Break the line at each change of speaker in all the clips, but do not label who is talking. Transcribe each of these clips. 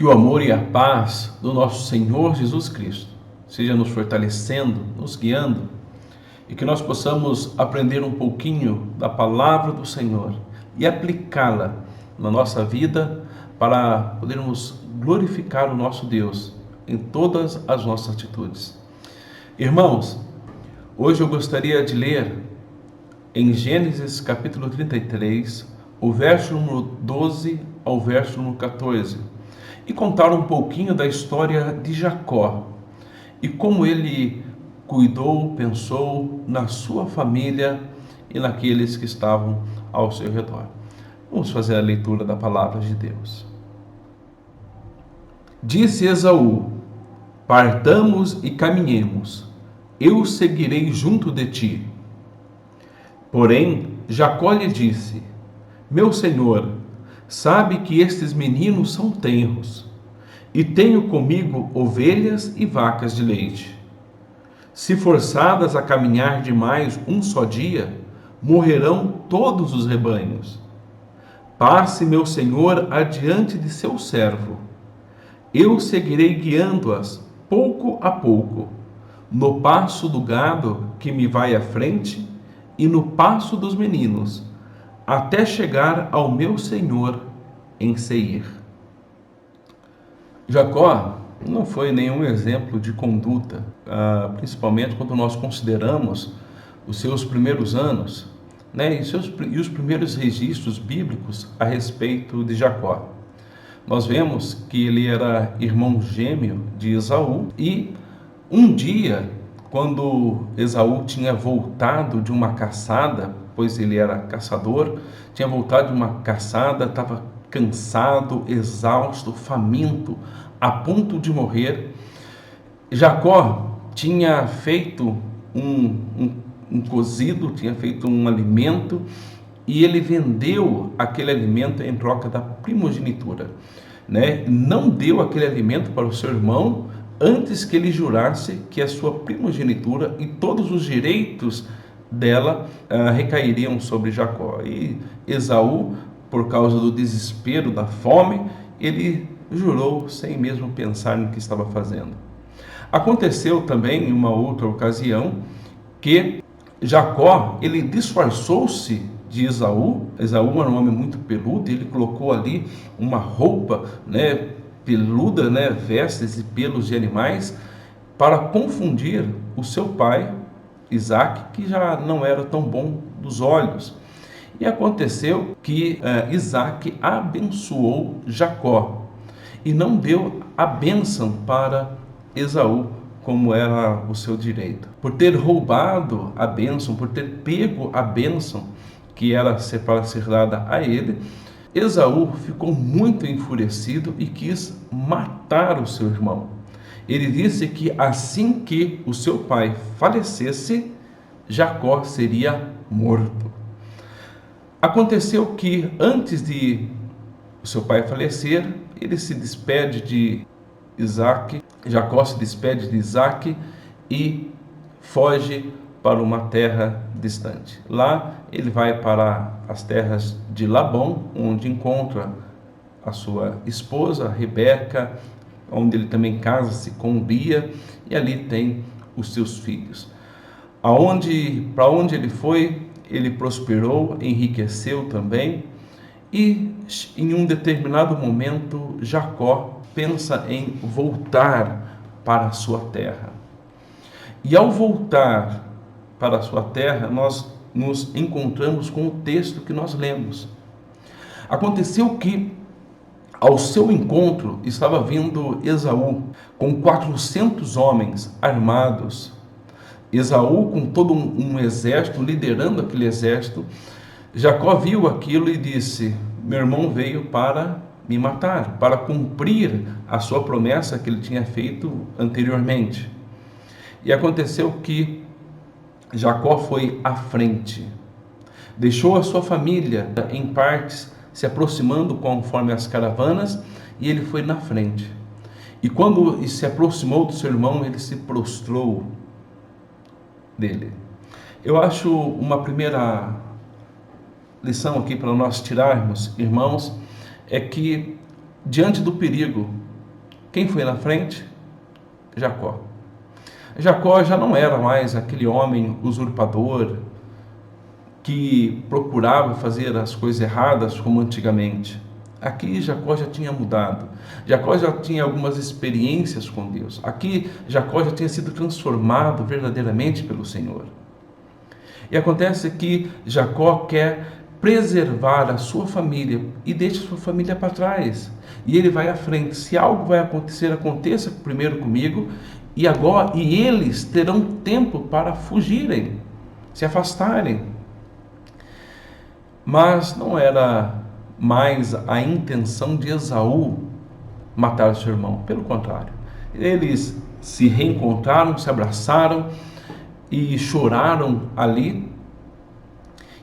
Que o amor e a paz do nosso Senhor Jesus Cristo seja nos fortalecendo, nos guiando, e que nós possamos aprender um pouquinho da palavra do Senhor e aplicá-la na nossa vida para podermos glorificar o nosso Deus em todas as nossas atitudes. Irmãos, hoje eu gostaria de ler em Gênesis capítulo 33, o verso número 12 ao verso número 14, e contar um pouquinho da história de Jacó e como ele cuidou, pensou na sua família e naqueles que estavam ao seu redor. Vamos fazer a leitura da palavra de Deus. Disse Esaú: partamos e caminhemos, eu seguirei junto de ti. Porém, Jacó lhe disse: meu senhor, sabe que estes meninos são tenros, e tenho comigo ovelhas e vacas de leite. Se forçadas a caminhar demais um só dia, morrerão todos os rebanhos. Passe meu senhor adiante de seu servo. Eu seguirei guiando-as pouco a pouco, no passo do gado que me vai à frente e no passo dos meninos, até chegar ao meu senhor em Seir. Jacó não foi nenhum exemplo de conduta, principalmente quando nós consideramos os seus primeiros anos, né, e os primeiros registros bíblicos a respeito de Jacó. Nós vemos que ele era irmão gêmeo de Esaú, e um dia, quando Esaú tinha voltado de uma caçada, pois ele era caçador, tinha voltado de uma caçada, estava cansado, exausto, faminto, a ponto de morrer. Jacó tinha feito um cozido, tinha feito um alimento, e ele vendeu aquele alimento em troca da primogenitura, né? Não deu aquele alimento para o seu irmão antes que ele jurasse que a sua primogenitura e todos os direitos dela recairiam sobre Jacó. E Esaú, por causa do desespero, da fome, ele jurou sem mesmo pensar no que estava fazendo. Aconteceu também em uma outra ocasião que Jacó, ele disfarçou-se de Esaú. Esaú era um homem muito peludo, e ele colocou ali uma roupa, né, peluda, né, vestes e pelos de animais, para confundir o seu pai, Isaque, que já não era tão bom dos olhos. E aconteceu que Isaque abençoou Jacó e não deu a bênção para Esaú, como era o seu direito. Por ter roubado a bênção, por ter pego a bênção que era para ser dada a ele, Esaú ficou muito enfurecido e quis matar o seu irmão. Ele disse que assim que o seu pai falecesse, Jacó seria morto. Aconteceu que antes de o seu pai falecer, ele se despede de Isaque, Jacó se despede de Isaque e foge para uma terra distante. Lá ele vai para as terras de Labão, onde encontra a sua esposa, Rebeca, onde ele também casa-se com Lia, e ali tem os seus filhos. Para onde ele foi, ele prosperou, enriqueceu também, e em um determinado momento Jacó pensa em voltar para a sua terra. E ao voltar para a sua terra, nós nos encontramos com o texto que nós lemos. Aconteceu que ao seu encontro estava vindo Esaú com 400 homens armados. Esaú com todo um exército, liderando aquele exército. Jacó viu aquilo e disse: meu irmão veio para me matar, para cumprir a sua promessa que ele tinha feito anteriormente. E aconteceu que Jacó foi à frente, deixou a sua família em partes, se aproximando conforme as caravanas, e ele foi na frente. E quando se aproximou do seu irmão, ele se prostrou dele. Eu acho uma primeira lição aqui para nós tirarmos, irmãos, é que diante do perigo, Quem foi na frente? Jacó. Jacó já não era mais aquele homem usurpador que procurava fazer as coisas erradas como antigamente. Aqui Jacó já tinha mudado. Jacó já tinha algumas experiências com Deus. Aqui Jacó já tinha sido transformado verdadeiramente pelo Senhor. E acontece que Jacó quer preservar a sua família e deixa a sua família para trás. E ele vai à frente. Se algo vai acontecer, aconteça primeiro comigo, e eles terão tempo para fugirem, se afastarem. Mas não era mais a intenção de Esaú matar o seu irmão. Pelo contrário, eles se reencontraram, se abraçaram e choraram ali.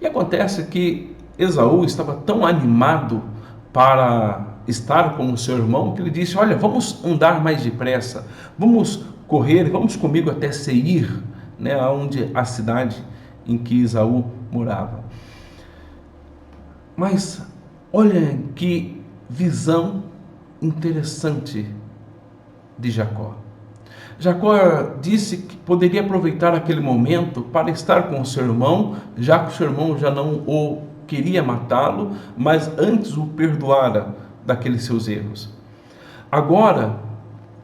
E acontece que Esaú estava tão animado para estar com o seu irmão que ele disse: olha, vamos andar mais depressa, vamos correr, vamos comigo até Seir, né, onde a cidade em que Esaú morava. Mas olha que visão interessante de Jacó. Jacó disse que poderia aproveitar aquele momento para estar com o seu irmão, já que o seu irmão já não o queria matá-lo, mas antes o perdoara daqueles seus erros. Agora,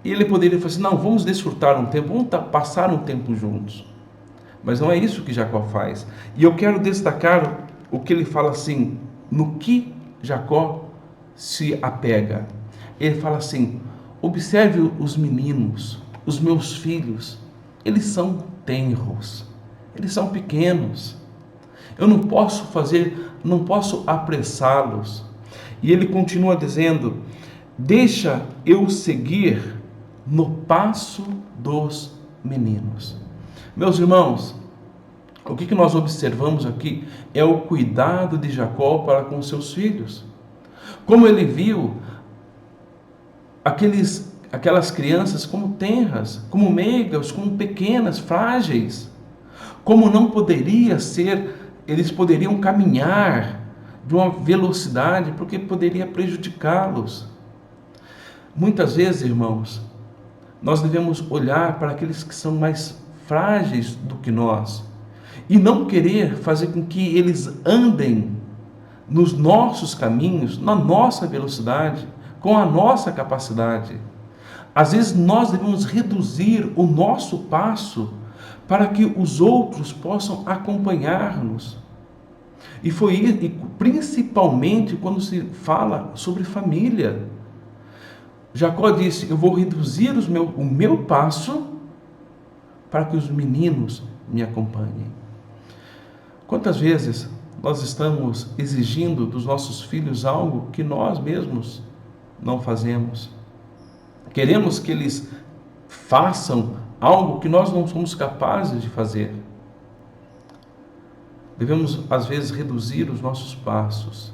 ele poderia falar assim: não, vamos desfrutar um tempo, vamos passar um tempo juntos. Mas não é isso que Jacó faz. E eu quero destacar o que ele fala assim, no que Jacó se apega. Ele fala assim: observe os meninos, os meus filhos, eles são tenros, eles são pequenos. Eu não posso apressá-los. E ele continua dizendo: deixa eu seguir no passo dos meninos. Meus irmãos, o que nós observamos aqui é o cuidado de Jacó para com seus filhos. Como ele viu aquelas crianças como tenras, como meigas, como pequenas, frágeis, como não poderia ser, eles poderiam caminhar de uma velocidade porque poderia prejudicá-los. Muitas vezes, irmãos, nós devemos olhar para aqueles que são mais frágeis do que nós e não querer fazer com que eles andem nos nossos caminhos, na nossa velocidade, com a nossa capacidade. Às vezes nós devemos reduzir o nosso passo para que os outros possam acompanhar-nos. E principalmente quando se fala sobre família. Jacó disse: eu vou reduzir o meu passo para que os meninos me acompanhem. Quantas vezes nós estamos exigindo dos nossos filhos algo que nós mesmos não fazemos? Queremos que eles façam algo que nós não somos capazes de fazer. Devemos, às vezes, reduzir os nossos passos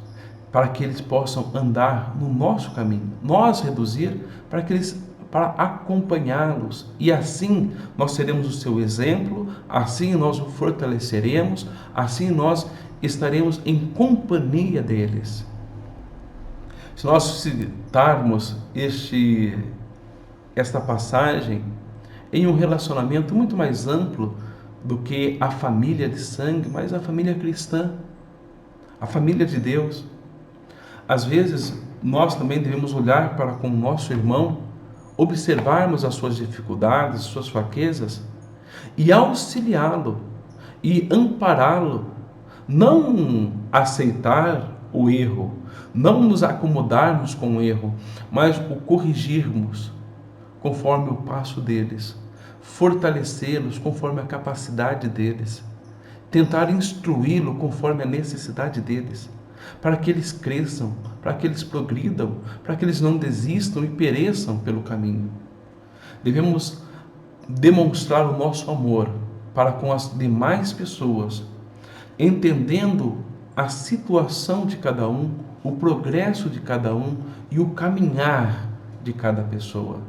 para que eles possam andar no nosso caminho. Nós reduzir para acompanhá-los. E assim nós seremos o seu exemplo, assim nós o fortaleceremos, assim nós estaremos em companhia deles. Se nós citarmos esta passagem em um relacionamento muito mais amplo do que a família de sangue, mas a família cristã, a família de Deus. Às vezes, nós também devemos olhar para com o nosso irmão, observarmos as suas dificuldades, suas fraquezas e auxiliá-lo e ampará-lo, não aceitar o erro, não nos acomodarmos com o erro, mas o corrigirmos conforme o passo deles, fortalecê-los conforme a capacidade deles, tentar instruí-lo conforme a necessidade deles, para que eles cresçam, para que eles progridam, para que eles não desistam e pereçam pelo caminho. Devemos demonstrar o nosso amor para com as demais pessoas, entendendo a situação de cada um, o progresso de cada um e o caminhar de cada pessoa.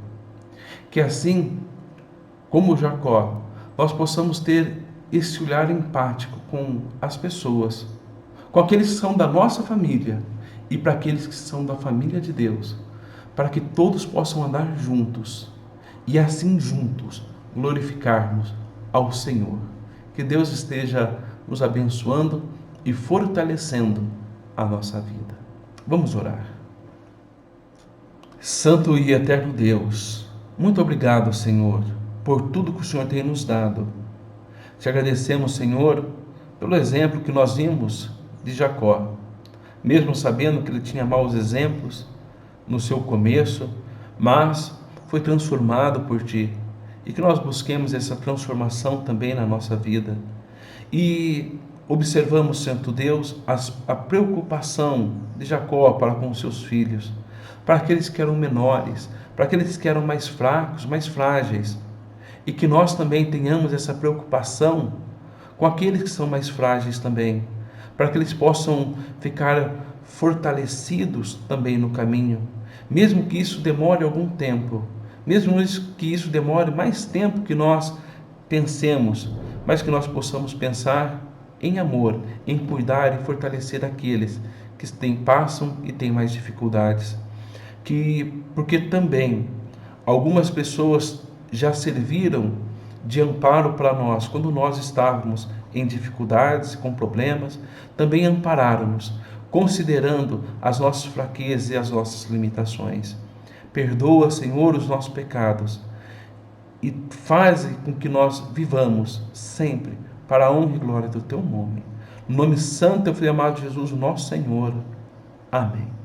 Que assim, como Jacó, nós possamos ter esse olhar empático com as pessoas, com aqueles que são da nossa família e para aqueles que são da família de Deus, para que todos possam andar juntos e assim juntos glorificarmos ao Senhor. Que Deus esteja nos abençoando e fortalecendo a nossa vida. Vamos orar. Santo e eterno Deus, muito obrigado, Senhor, por tudo que o Senhor tem nos dado. Te agradecemos, Senhor, pelo exemplo que nós vimos de Jacó. Mesmo sabendo que ele tinha maus exemplos no seu começo, mas foi transformado por Ti. E que nós busquemos essa transformação também na nossa vida. E observamos, Santo Deus, a preocupação de Jacó para com seus filhos, para aqueles que eram menores, para aqueles que eram mais fracos, mais frágeis. E que nós também tenhamos essa preocupação com aqueles que são mais frágeis também, para que eles possam ficar fortalecidos também no caminho, mesmo que isso demore algum tempo, mesmo que isso demore mais tempo que nós pensemos, mas que nós possamos pensar em amor, em cuidar e fortalecer aqueles que passam e têm mais dificuldades. Porque também algumas pessoas já serviram de amparo para nós quando nós estávamos em dificuldades, com problemas, também ampararam-nos, considerando as nossas fraquezas e as nossas limitações. Perdoa, Senhor, os nossos pecados e faz com que nós vivamos sempre para a honra e glória do Teu nome. No nome santo e amado de Jesus, nosso Senhor. Amém.